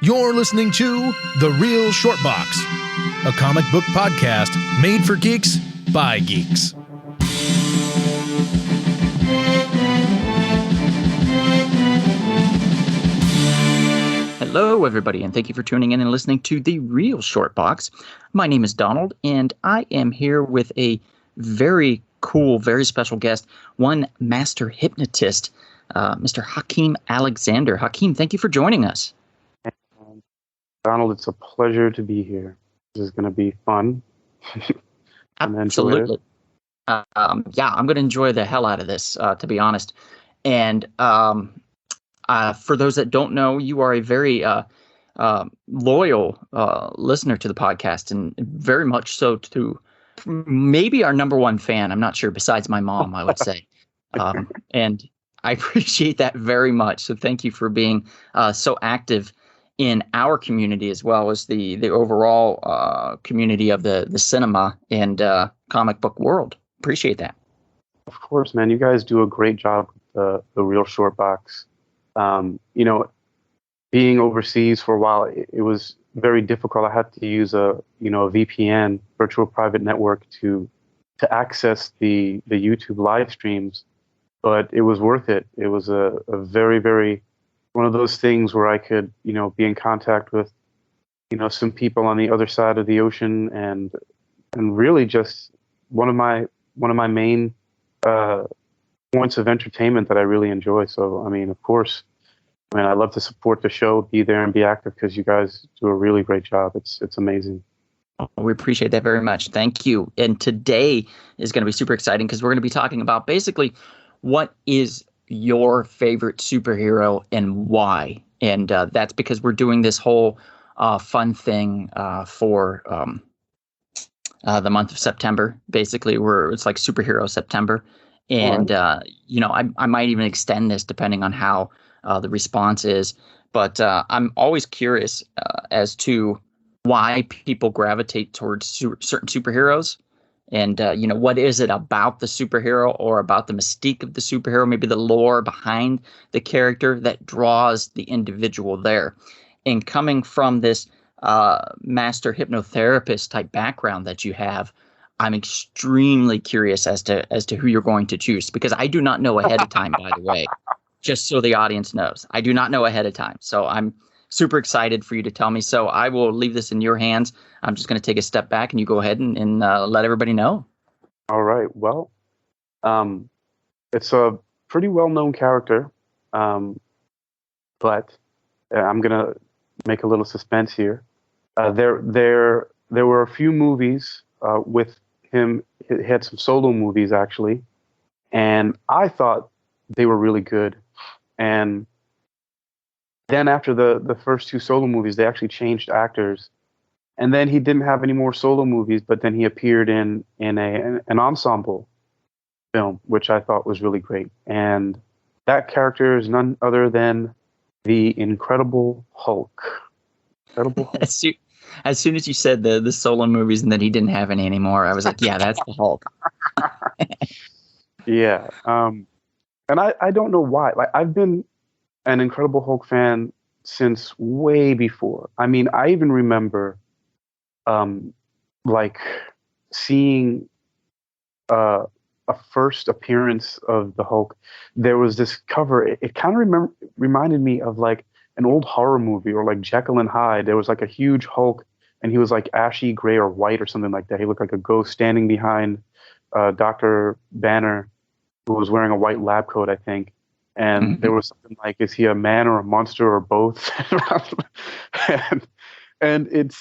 You're listening to The Real Short Box, a comic book podcast made for geeks by geeks. Hello, everybody, and thank you for tuning in and listening to The Real Short Box. My name is Donald, and I am here with a very cool, very special guest, one Master Hypnotist, Mr. Hakeem Alexander. Hakeem, thank you for joining us. Donald, it's a pleasure to be here. This is going to be fun. Absolutely. Yeah, I'm going to enjoy the hell out of this, to be honest. And for those that don't know, you are a very loyal listener to the podcast, and very much so to maybe our number one fan. I'm not sure, besides my mom, I would say. And I appreciate that very much. So thank you for being so active in our community, as well as the overall community of the cinema and comic book world. Appreciate that. Of course, man. You guys do a great job with the Real Short Box. Being overseas for a while, it was very difficult. I had to use a VPN, virtual private network, to access the YouTube live streams, but it was worth it. It was a very, very one of those things where I could, be in contact with, some people on the other side of the ocean, and really just one of my main points of entertainment that I really enjoy. So, of course, I love to support the show, be there and be active, because you guys do a really great job. It's amazing. We appreciate that very much. Thank you. And today is going to be super exciting because we're going to be talking about basically what is your favorite superhero and why. And that's because we're doing this whole fun thing for the month of September. Basically, it's like Superhero September. And, I might even extend this depending on how the response is. But I'm always curious as to why people gravitate towards certain superheroes. And, what is it about the superhero or about the mystique of the superhero, maybe the lore behind the character that draws the individual there. And coming from this master hypnotherapist type background that you have, I'm extremely curious as to who you're going to choose, because I do not know ahead of time, by the way, just so the audience knows. I do not know ahead of time. So I'm super excited for you to tell me. So I will leave this in your hands. I'm just going to take a step back and you go ahead and let everybody know. All right. Well, it's a pretty well-known character, but I'm going to make a little suspense here. There were a few movies with him. He had some solo movies, actually, and I thought they were really good. And then after the first two solo movies, they actually changed actors. And then he didn't have any more solo movies, but then he appeared in an ensemble film, which I thought was really great. And that character is none other than the Incredible Hulk. Incredible Hulk. As soon as you said the solo movies and that he didn't have any anymore, I was like, yeah, that's the Hulk. Yeah. And I don't know why. Like, I've been an Incredible Hulk fan since way before. I even remember seeing a first appearance of the Hulk. There was this cover. It kind of reminded me of like an old horror movie, or like Jekyll and Hyde. There was like a huge Hulk, and he was like ashy gray or white or something like that. He looked like a ghost standing behind Dr. Banner, who was wearing a white lab coat, I think. And there was something like, is he a man or a monster or both? and it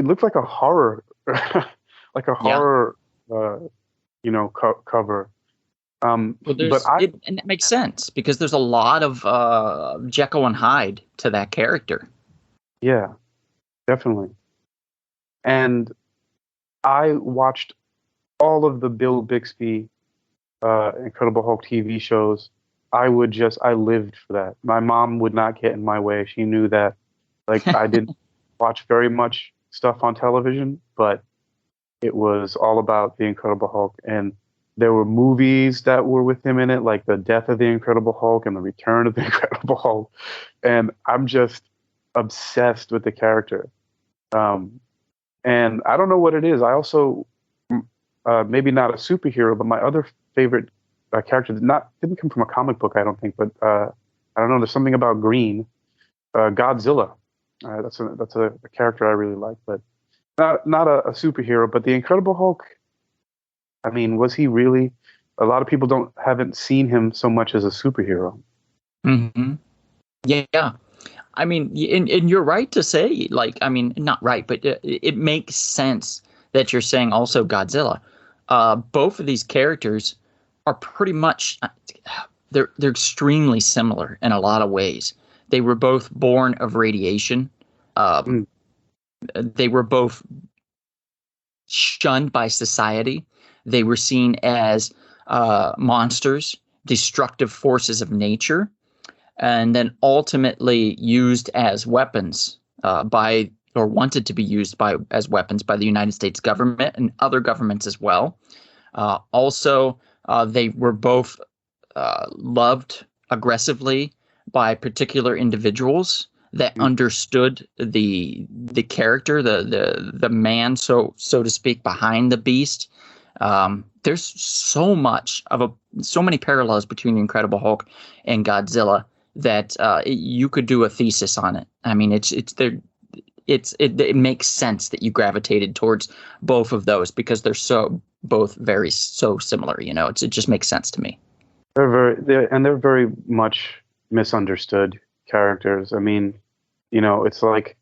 looked like a horror, like a horror, cover. And that makes sense because there's a lot of Jekyll and Hyde to that character. Yeah, definitely. And I watched all of the Bill Bixby Incredible Hulk TV shows. I lived for that. My mom would not get in my way. She knew that, I didn't watch very much stuff on television, but it was all about the Incredible Hulk. And There were movies that were with him in it, like The Death of the Incredible Hulk and The Return of the Incredible Hulk. And I'm just obsessed with the character. And I don't know what it is. I also, maybe not a superhero, but my other favorite character didn't come from a comic book, I don't think, but I don't know. There's something about green. Godzilla. That's a character I really like, but not a superhero. But the Incredible Hulk. I mean, was he really? A lot of people haven't seen him so much as a superhero. Mm-hmm. Yeah. I mean, and you're right to say, like, I mean, not right, but it makes sense that you're saying also Godzilla. Both of these characters are pretty much, they're extremely similar in a lot of ways. They were both born of radiation. They were both shunned by society. They were seen as monsters, destructive forces of nature, and then ultimately used as weapons wanted to be used as weapons by the United States government and other governments as well. Also, they were both loved aggressively by particular individuals that understood the character, the man, so to speak, behind the beast. There's so many parallels between the Incredible Hulk and Godzilla that you could do a thesis on it. I mean, it makes sense that you gravitated towards both of those because they're so similar. You know, it just makes sense to me. They're very much misunderstood characters. I mean, you know, it's like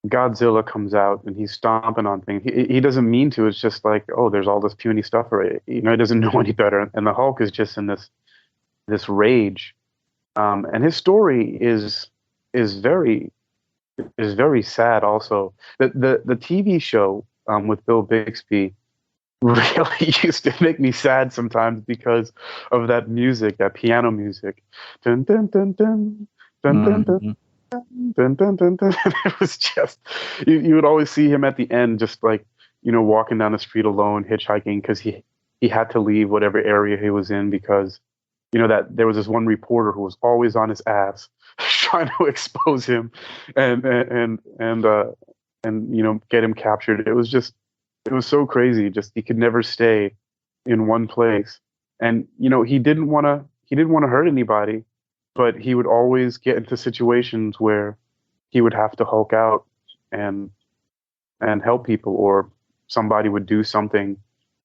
Godzilla comes out and he's stomping on things. He doesn't mean to. It's just like, oh, there's all this puny stuff. You know, he doesn't know any better. And the Hulk is just in this rage. And his story is very sad. Also, the TV show with Bill Bixby really used to make me sad sometimes because of that music, that piano music. Dun dun dun dun dun dun dun. Dun, dun, dun, dun. It was just you would always see him at the end, just like, you know, walking down the street alone, hitchhiking, because he had to leave whatever area he was in because, you know, that there was this one reporter who was always on his ass trying to expose him and you know, get him captured. It was so crazy. Just he could never stay in one place, and you know, he didn't want to hurt anybody, but he would always get into situations where he would have to Hulk out and help people, or somebody would do something,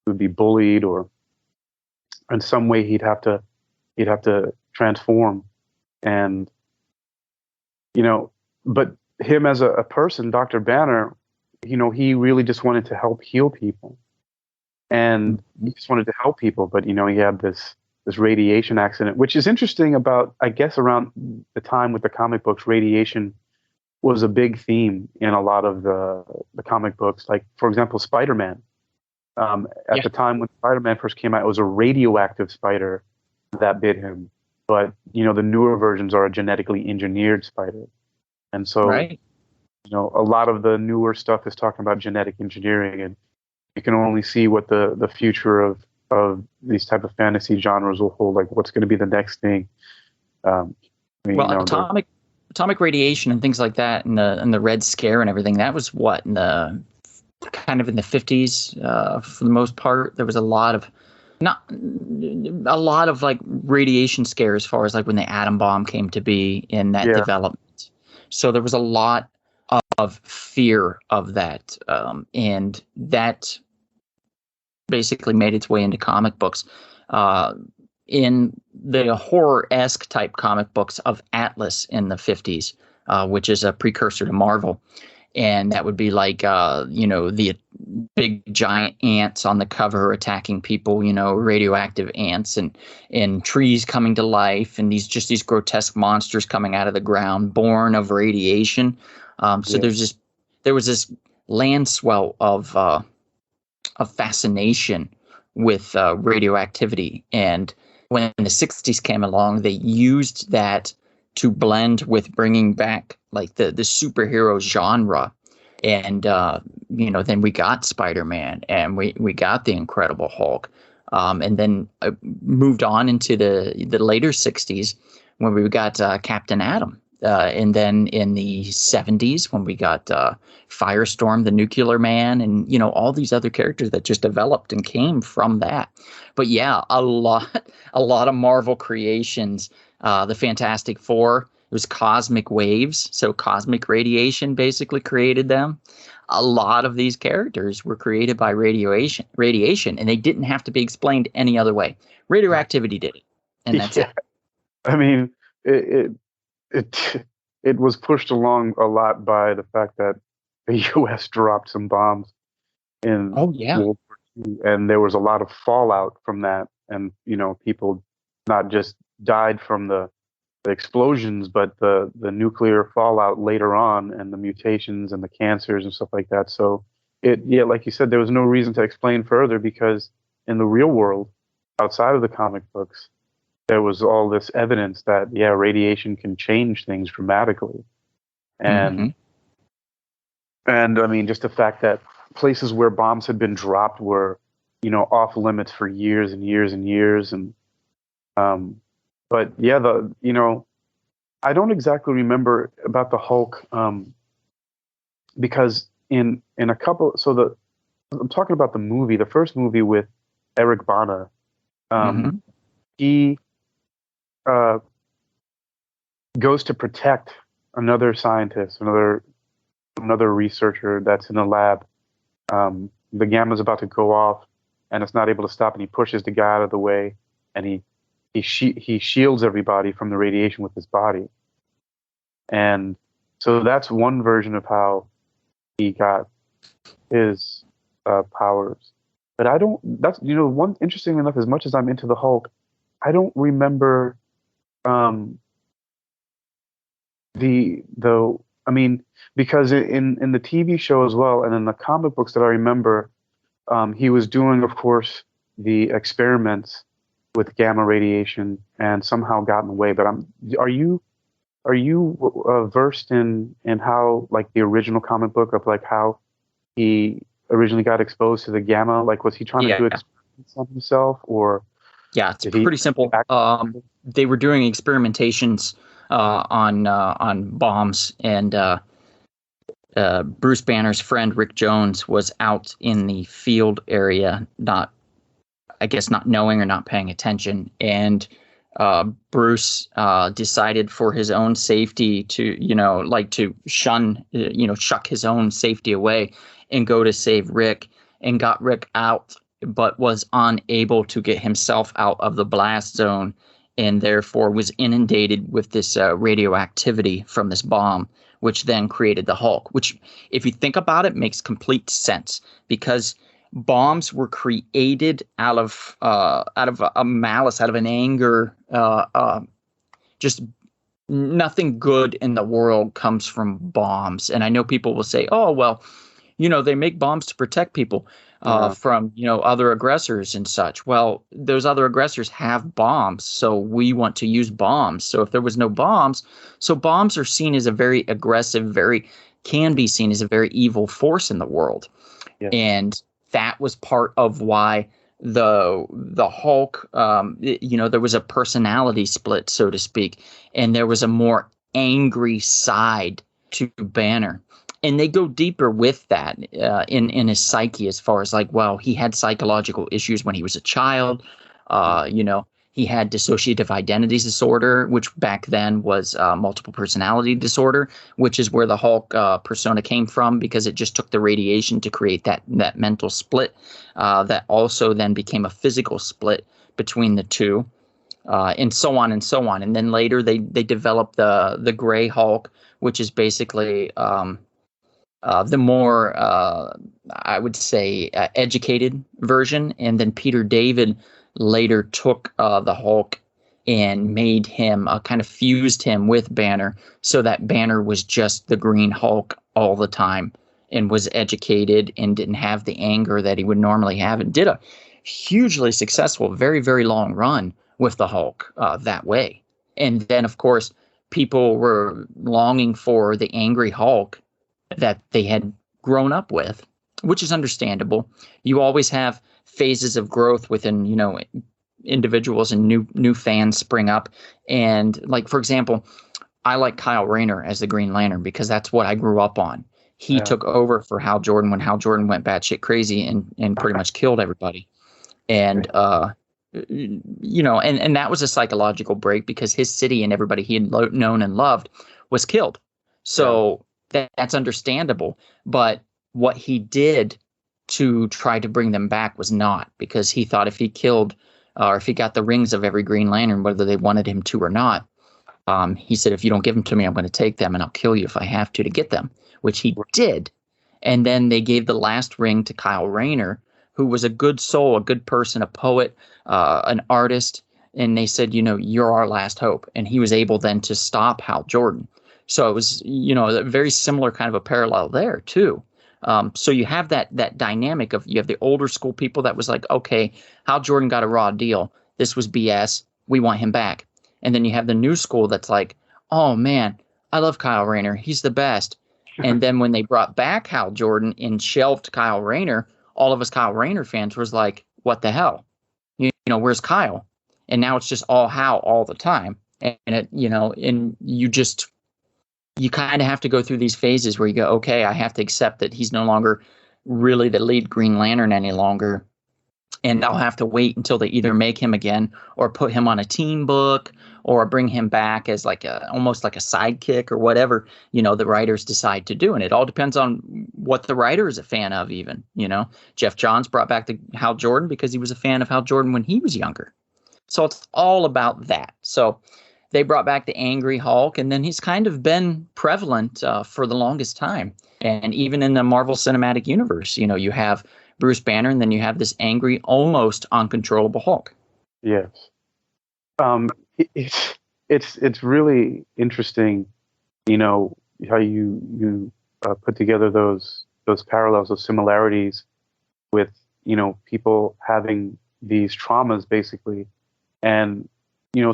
would be bullied, or in some way he'd have to transform. And you know, but him as a person, Dr. Banner, you know, he really just wanted to help heal people, and he just wanted to help people. But you know, he had this radiation accident, which is interesting about, I guess, around the time with the comic books, radiation was a big theme in a lot of the comic books. Like, for example, Spider-Man. At the time when Spider-Man first came out, it was a radioactive spider that bit him. But, you know, the newer versions are a genetically engineered spider. And so, you know, a lot of the newer stuff is talking about genetic engineering, and you can only see what the future of these type of fantasy genres will hold, like what's going to be the next thing. Atomic radiation and things like that, and the Red Scare and everything. That was what in the 50s for the most part. There was a lot of like radiation scare as far as like when the atom bomb came to be in that development. So there was a lot of fear of that, and that basically made its way into comic books. In the horror-esque type comic books of Atlas in the 50s, which is a precursor to Marvel. And that would be like, you know, the big giant ants on the cover attacking people, you know, radioactive ants, and trees coming to life, and these grotesque monsters coming out of the ground, born of radiation. So there was this landswell of fascination with radioactivity. And when the 60s came along, they used that to blend with bringing back like the superhero genre. And, you know, then we got Spider-Man, and we got the Incredible Hulk. and then moved on into the later 60s when we got Captain Atom. And then in the 70s when we got Firestorm, the Nuclear Man, and, you know, all these other characters that just developed and came from that. But yeah, a lot of Marvel creations. The Fantastic Four, it was cosmic waves. So cosmic radiation basically created them. A lot of these characters were created by radiation, and they didn't have to be explained any other way. Radioactivity did it, and that's it. I mean, it was pushed along a lot by the fact that the U.S. dropped some bombs in World War II, and there was a lot of fallout from that. And, you know, people not just died from the explosions, but the nuclear fallout later on, and the mutations and the cancers and stuff like that. So like you said, there was no reason to explain further, because in the real world, outside of the comic books, there was all this evidence that, radiation can change things dramatically. And and I mean, just the fact that places where bombs had been dropped were, you know, off limits for years and years and years. And but yeah, I don't exactly remember about the Hulk, because in a couple, I'm talking about the movie, the first movie with Eric Bana. He goes to protect another scientist, another researcher that's in a lab. The gamma's about to go off, and it's not able to stop, and he pushes the guy out of the way, and he shields everybody from the radiation with his body. And so that's one version of how he got his powers. But that's, you know, one interesting enough, as much as I'm into the Hulk, I don't remember I mean, because in the TV show as well, and in the comic books that I remember, he was doing, of course, the experiments with gamma radiation and somehow gotten away. But are you versed in how, like, the original comic book of, like, how he originally got exposed to the gamma? Like, was he trying to do experiments on himself, or? Yeah, it's pretty simple. They were doing experimentations on bombs, and Bruce Banner's friend Rick Jones was out in the field area, not knowing or not paying attention, and Bruce decided for his own safety to, to shun, shuck his own safety away and go to save Rick, and got Rick out, but was unable to get himself out of the blast zone, and therefore was inundated with this radioactivity from this bomb, which then created the Hulk, which, if you think about it, makes complete sense, because bombs were created out of a malice, out of an anger. Just nothing good in the world comes from bombs. And I know people will say, "Oh, well, they make bombs to protect people from, other aggressors and such." Well, those other aggressors have bombs, so we want to use bombs. So if there was no bombs, so bombs are seen as a very aggressive, can be seen as a very evil force in the world. Yeah. And that was part of why the Hulk, there was a personality split, so to speak, and there was a more angry side to Banner. And they go deeper with that in his psyche, as far as, like, well, he had psychological issues when he was a child. He had dissociative identity disorder, which back then was multiple personality disorder, which is where the Hulk persona came from, because it just took the radiation to create that mental split that also then became a physical split between the two, and so on and so on. And then later they developed the Gray Hulk, which is basically the more, I would say, educated version. And then Peter David later took the Hulk and made him, kind of fused him with Banner, so that Banner was just the Green Hulk all the time, and was educated and didn't have the anger that he would normally have, and did a hugely successful, very, very long run with the Hulk that way. And then, of course, people were longing for the angry Hulk that they had grown up with. which is understandable. You always have phases of growth within, individuals, and new fans spring up. And like, for example, I like Kyle Rayner as the Green Lantern because that's what I grew up on. He took over for Hal Jordan when Hal Jordan went batshit crazy and pretty much killed everybody. And, and that was a psychological break because his city and everybody he had known and loved was killed. So that's understandable. But what he did to try to bring them back was not, because he thought if he killed or if he got the rings of every Green Lantern, whether they wanted him to or not, he said, if you don't give them to me, I'm going to take them and I'll kill you if I have to get them, which he did. And then they gave the last ring to Kyle Rayner, who was a good soul, a good person, a poet, an artist. And they said, you're our last hope. And he was able then to stop Hal Jordan. So it was, a very similar kind of a parallel there too. So you have that dynamic of, you have the older school people that was like, okay, Hal Jordan got a raw deal. This was BS. We want him back. And then you have the new school that's like, oh man, I love Kyle Rayner. He's the best. And then when they brought back Hal Jordan and shelved Kyle Rayner, all of us Kyle Rayner fans was like, what the hell? Where's Kyle? And now it's just all Hal all the time. And and you kind of have to go through these phases where you go, okay, I have to accept that he's no longer really the lead Green Lantern any longer. And I'll have to wait until they either make him again or put him on a team book or bring him back as almost like a sidekick or whatever, the writers decide to do. And it all depends on what the writer is a fan of even, Jeff Johns brought back the Hal Jordan because he was a fan of Hal Jordan when he was younger. So it's all about that. So they brought back the angry Hulk, and then he's kind of been prevalent for the longest time. And even in the Marvel Cinematic Universe, you have Bruce Banner, and then you have this angry, almost uncontrollable Hulk. Yes. It's really interesting, how you put together those parallels, those similarities with, people having these traumas basically, and,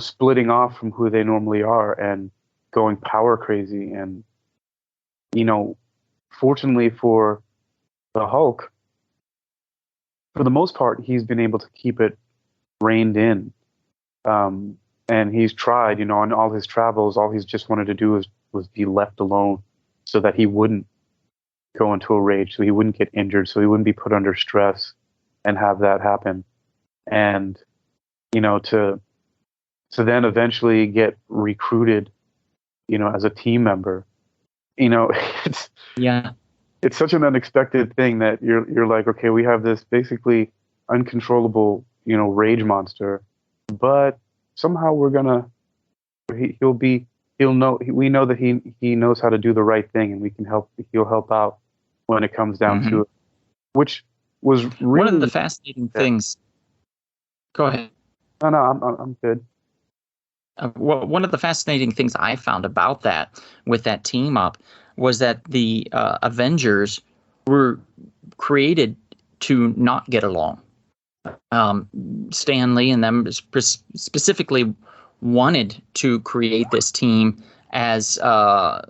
splitting off from who they normally are and going power crazy. And, fortunately for the Hulk, for the most part, he's been able to keep it reined in. And he's tried, on all his travels, all he's just wanted to do was be left alone so that he wouldn't go into a rage, so he wouldn't get injured, so he wouldn't be put under stress and have that happen. And, to then eventually get recruited, as a team member, it's such an unexpected thing that you're like, okay, we have this basically uncontrollable, rage monster, but somehow we know that he knows how to do the right thing, and he'll help out when it comes down to it, which was really one of the fascinating things. Go ahead. No, I'm good. One of the fascinating things I found about that, with that team up, was that the Avengers were created to not get along. Stan Lee and them specifically wanted to create this team as the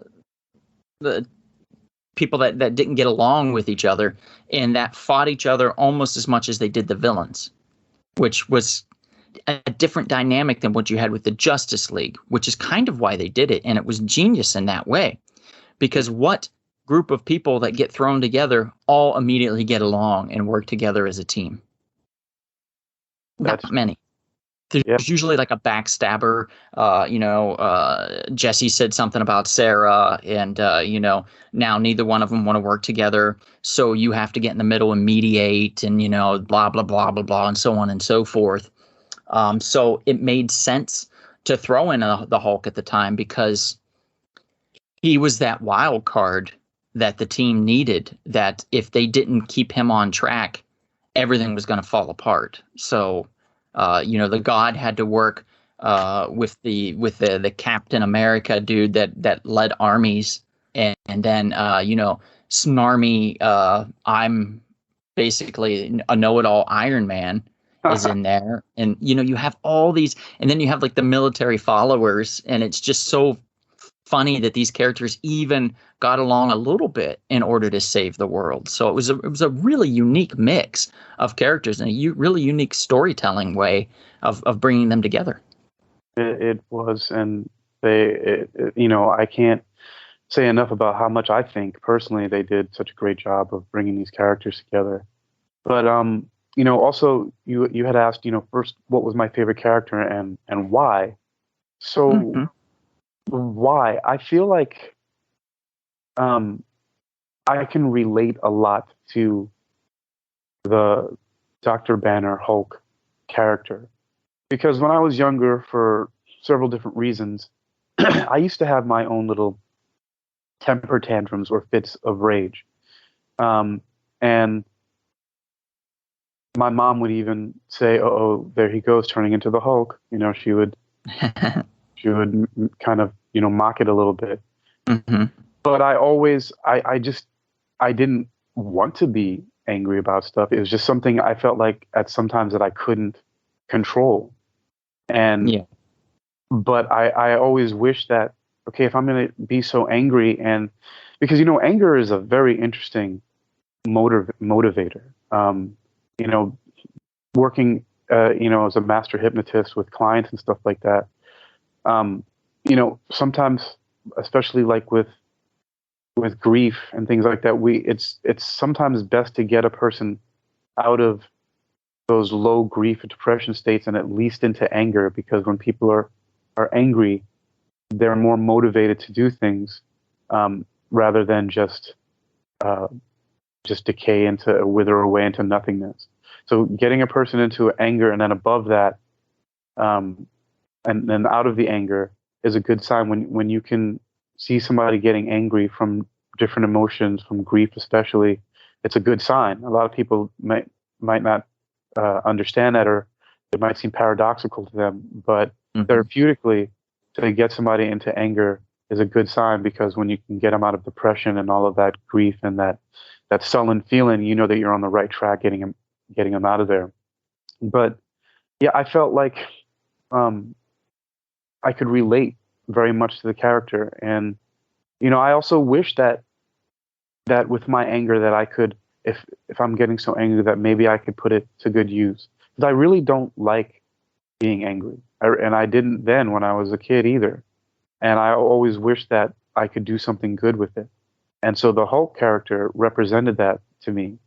people that didn't get along with each other and that fought each other almost as much as they did the villains, which was a different dynamic than what you had with the Justice League, which is kind of why they did it. And it was genius in that way, because what group of people that get thrown together all immediately get along and work together as a team? Not many. There's usually like a backstabber. Jesse said something about Sarah, and now neither one of them want to work together, so you have to get in the middle and mediate, and blah blah blah blah blah, and so on and so forth. So it made sense to throw in the Hulk at the time, because he was that wild card that the team needed, that if they didn't keep him on track, everything was going to fall apart. So, the God had to work with the Captain America dude that led armies, and then snarmy, I'm basically a know-it-all Iron Man is in there, and you have all these, and then you have like the military followers, and it's just so funny that these characters even got along a little bit in order to save the world. So it was a really unique mix of characters and a really unique storytelling way of bringing them together. It was, and I can't say enough about how much I think personally they did such a great job of bringing these characters together. But also you had asked, first what was my favorite character and why. So Mm-hmm. why? I feel like I can relate a lot to the Dr. Banner Hulk character because when I was younger, for several different reasons, I used to have my own little temper tantrums or fits of rage. And my mom would even say, "Oh, there he goes, turning into the Hulk." She would kind of, mock it a little bit. Mm-hmm. But I didn't want to be angry about stuff. It was just something I felt like at sometimes that I couldn't control. And Yeah. but I always wish that, okay, if I'm going to be so angry, and because anger is a very interesting motivator. Working as a master hypnotist with clients and stuff like that. Sometimes, especially like with grief and things like that, it's sometimes best to get a person out of those low grief and depression states and at least into anger, because when people are angry, they're more motivated to do things rather than just decay into wither away into nothingness. So getting a person into anger and then above that, and then out of the anger is a good sign. When you can see somebody getting angry from different emotions, from grief especially, it's a good sign. A lot of people might not understand that, or it might seem paradoxical to them, but therapeutically, to get somebody into anger is a good sign, because when you can get them out of depression and all of that grief and that sullen feeling, you know that you're on the right track, getting them out of there. But yeah, I felt like I could relate very much to the character, and I also wish that with my anger that I could, if I'm getting so angry, that maybe I could put it to good use, because I really don't like being angry, and I didn't then when I was a kid either, and I always wish that I could do something good with it. And so the Hulk character represented that to me.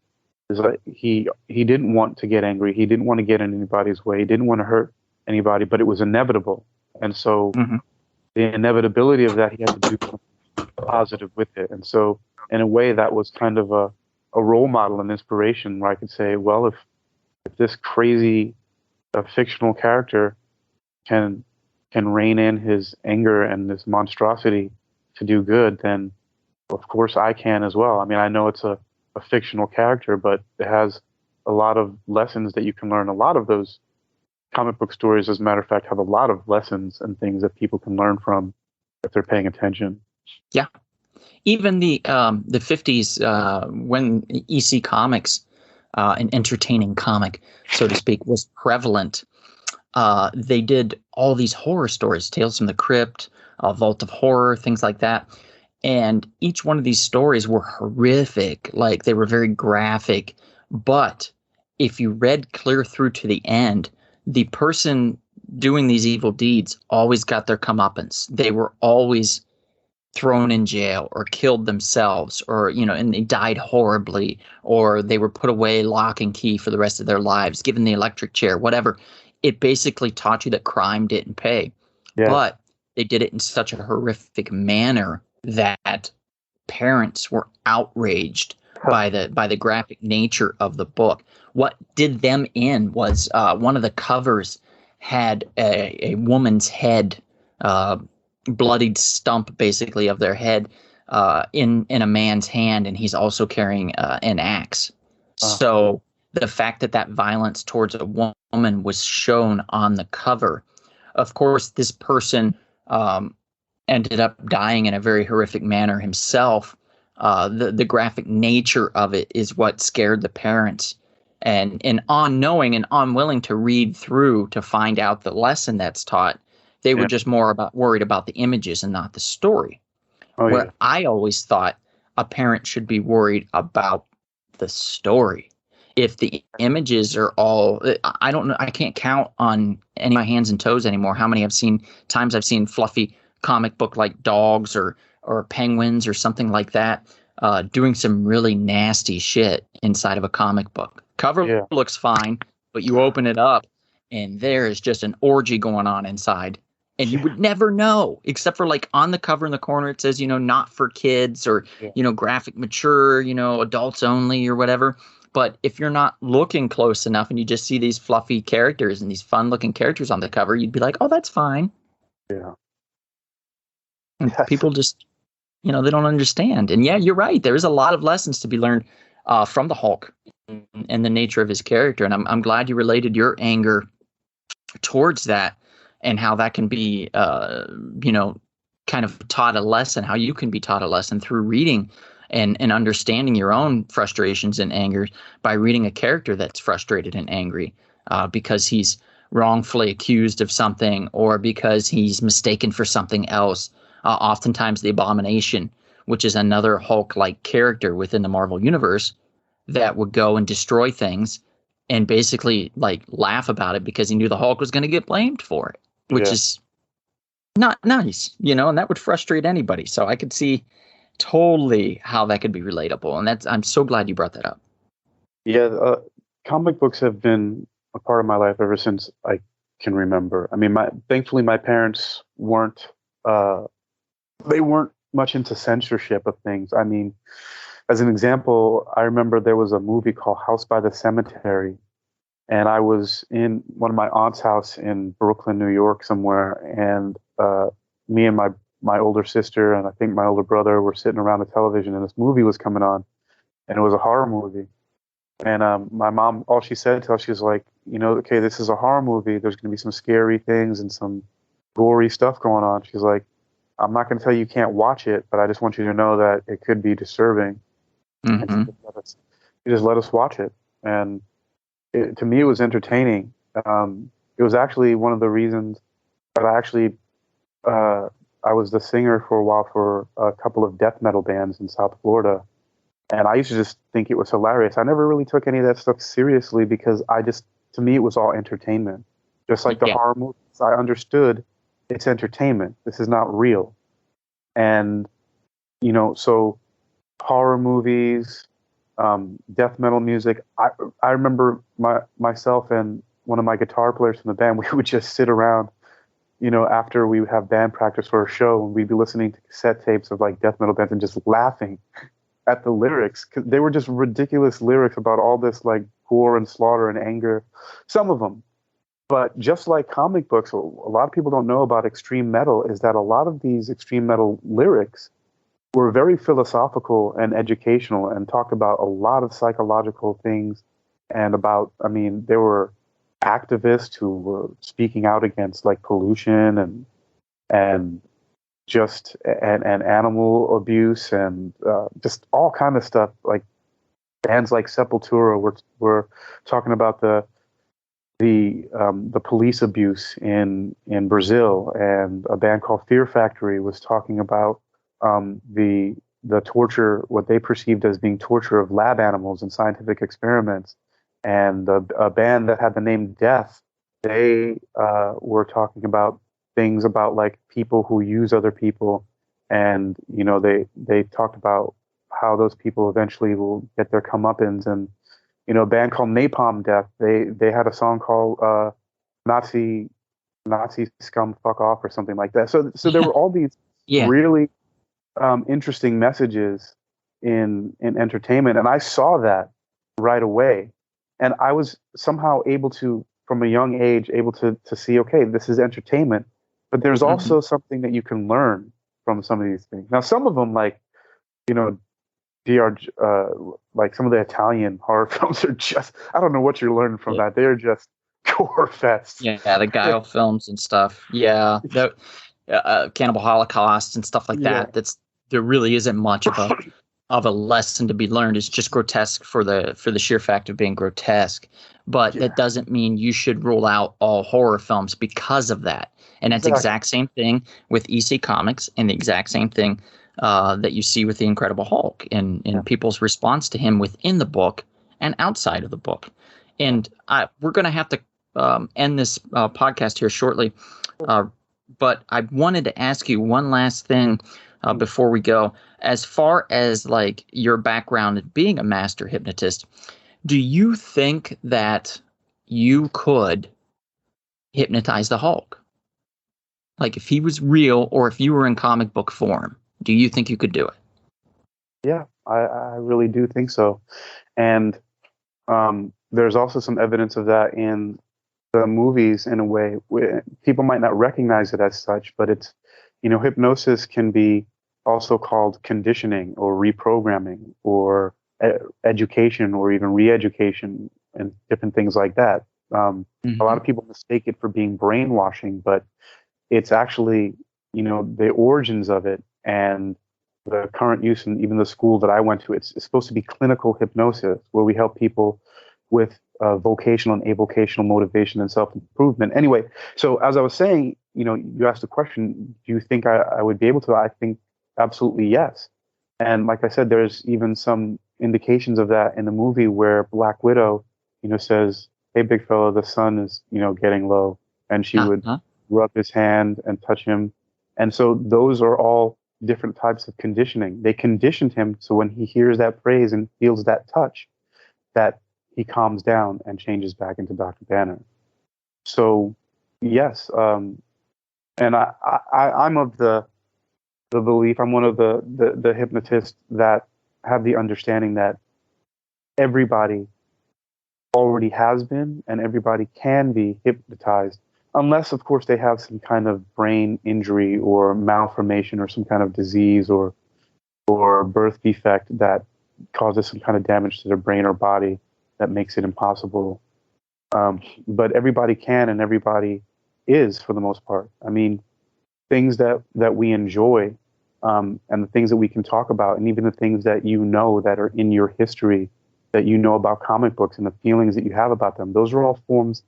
Is that he didn't want to get angry, he didn't want to get in anybody's way, he didn't want to hurt anybody, but it was inevitable. And so the inevitability of that, he had to do something positive with it. And so in a way, that was kind of a role model and inspiration, where I could say, well, if this crazy fictional character can rein in his anger and this monstrosity to do good, then of course I can as well. I mean, I know it's a fictional character, but it has a lot of lessons that you can learn. A lot of those comic book stories, as a matter of fact, have a lot of lessons and things that people can learn from if they're paying attention. Yeah. Even the 50s, when EC Comics, an entertaining comic, so to speak, was prevalent, they did all these horror stories, Tales from the Crypt, Vault of Horror, things like that. And each one of these stories were horrific, like they were very graphic. But if you read clear through to the end, the person doing these evil deeds always got their comeuppance. They were always thrown in jail or killed themselves, or, and they died horribly, or they were put away lock and key for the rest of their lives, given the electric chair, whatever. It basically taught you that crime didn't pay. Yeah. But they did it in such a horrific manner that parents were outraged by the graphic nature of the book. What did them in was one of the covers had a woman's head, bloodied stump basically of their head, in a man's hand, and he's also carrying an axe. So the fact that violence towards a woman was shown on the cover, of course, this person ended up dying in a very horrific manner himself. The graphic nature of it is what scared the parents, and unknowing and unwilling to read through to find out the lesson that's taught, They were just more worried about the images and not the story. Where I always thought a parent should be worried about the story. If the images are all, I don't know, I can't count on any of my hands and toes anymore how many times I've seen fluffy comic book like dogs or penguins or something like that doing some really nasty shit inside of a comic book. Cover looks fine, but you open it up and there is just an orgy going on inside. And you would never know, except for like on the cover in the corner, it says, not for kids or, graphic mature, adults only or whatever. But if you're not looking close enough and you just see these fluffy characters and these fun looking characters on the cover, you'd be like, oh, that's fine. Yeah. And people just, they don't understand. And yeah, you're right. There is a lot of lessons to be learned from the Hulk and the nature of his character. And I'm glad you related your anger towards that. And how that can be, kind of taught a lesson, how you can be taught a lesson through reading and understanding your own frustrations and anger by reading a character that's frustrated and angry because he's wrongfully accused of something or because he's mistaken for something else. Oftentimes the Abomination, which is another Hulk-like character within the Marvel Universe that would go and destroy things and basically like laugh about it because he knew the Hulk was going to get blamed for it. Which is not nice, and that would frustrate anybody. So I could see totally how that could be relatable. And I'm so glad you brought that up. Yeah, comic books have been a part of my life ever since I can remember. I mean, thankfully my parents weren't much into censorship of things. I mean, as an example, I remember there was a movie called House by the Cemetery. And I was in one of my aunt's house in Brooklyn, New York somewhere. And me and my older sister and I think my older brother were sitting around the television and this movie was coming on. And it was a horror movie. And my mom, all she said to us, she was like, okay, this is a horror movie. There's going to be some scary things and some gory stuff going on. She's like, I'm not going to tell you can't watch it, but I just want you to know that it could be disturbing. Mm-hmm. And she just let us watch it. And to me, it was entertaining. It was actually one of the reasons that I was the singer for a while for a couple of death metal bands in South Florida. And I used to just think it was hilarious. I never really took any of that stuff seriously because to me, it was all entertainment. Just like the horror movies, I understood it's entertainment. This is not real. And, so horror movies, death metal music. I remember myself and one of my guitar players from the band, we would just sit around, after we would have band practice for a show and we'd be listening to cassette tapes of like death metal bands and just laughing at the lyrics. 'Cause they were just ridiculous lyrics about all this like gore and slaughter and anger, some of them. But just like comic books, a lot of people don't know about extreme metal is that a lot of these extreme metal lyrics were very philosophical and educational and talked about a lot of psychological things and there were activists who were speaking out against like pollution and animal abuse and just all kind of stuff. Like bands like Sepultura were talking about the police abuse in Brazil, and a band called Fear Factory was talking about the torture, what they perceived as being torture of lab animals in scientific experiments. And a band that had the name Death, they were talking about things about like people who use other people. And, they talked about how those people eventually will get their comeuppance. And, a band called Napalm Death, they had a song called Nazi Scum Fuck Off or something like that. So there were all these really interesting messages in entertainment, and I saw that right away, and I was somehow able to, from a young age, to see, okay, this is entertainment, but there's also something that you can learn from some of these things. Now, some of them, like like some of the Italian horror films are just, I don't know what you're learning from that. They're just gore fests. Yeah, the Guile films and stuff. Yeah, the Cannibal Holocaust and stuff like that. There really isn't much of a lesson to be learned. It's just grotesque for the sheer fact of being grotesque. But that doesn't mean you should rule out all horror films because of that. And that's exact same thing with EC Comics, and the exact same thing that you see with the Incredible Hulk and people's response to him within the book and outside of the book. And we're going to have to end this podcast here shortly. But I wanted to ask you one last thing before we go. As far as like your background in being a master hypnotist, do you think that you could hypnotize the Hulk? Like if he was real or if you were in comic book form, do you think you could do it? Yeah, I really do think so. And there's also some evidence of that in the movies in a way. People might not recognize it as such, but it's, hypnosis can be also called conditioning or reprogramming or education or even re-education and different things like that. A lot of people mistake it for being brainwashing, but it's actually, the origins of it and the current use in even the school that I went to, it's supposed to be clinical hypnosis, where we help people with vocational and avocational motivation and self-improvement. Anyway, so as I was saying, you asked the question, do you think I would be able to? I think absolutely yes. And like I said, there's even some indications of that in the movie where Black Widow, says, "Hey, big fella, the sun is, getting low." And she would rub his hand and touch him. And so those are all different types of conditioning. They conditioned him so when he hears that phrase and feels that touch, that he calms down and changes back into Dr. Banner. So yes, and I'm of the belief, I'm one of the hypnotists that have the understanding that everybody already has been and everybody can be hypnotized, unless of course they have some kind of brain injury or malformation or some kind of disease or birth defect that causes some kind of damage to their brain or body that makes it impossible. But everybody can and everybody is, for the most part. I mean, things that we enjoy and the things that we can talk about, and even the things that that are in your history, that about comic books and the feelings that you have about them, those are all forms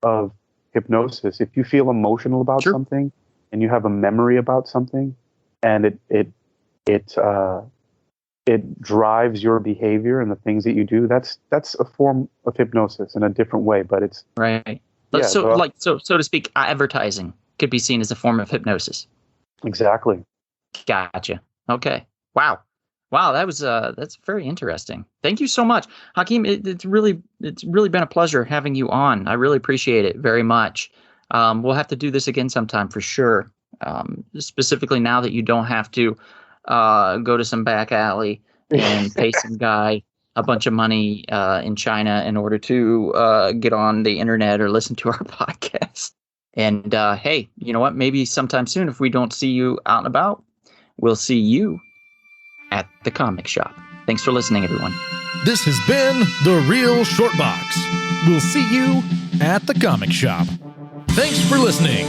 of hypnosis. If you feel emotional about something and you have a memory about something and it drives your behavior and the things that you do, that's a form of hypnosis in a different way, but it's right. So to speak, advertising could be seen as a form of hypnosis. Exactly. Gotcha. Okay. Wow. That was that's very interesting. Thank you so much, Hakeem. It's really been a pleasure having you on. I really appreciate it very much. We'll have to do this again sometime for sure. Specifically now that you don't have to go to some back alley and pay some guy a bunch of money in China in order to get on the internet or listen to our podcast. And hey, you know what? Maybe sometime soon, if we don't see you out and about, we'll see you at the comic shop. Thanks for listening, everyone. This has been The Real Short Box. We'll see you at the comic shop. Thanks for listening.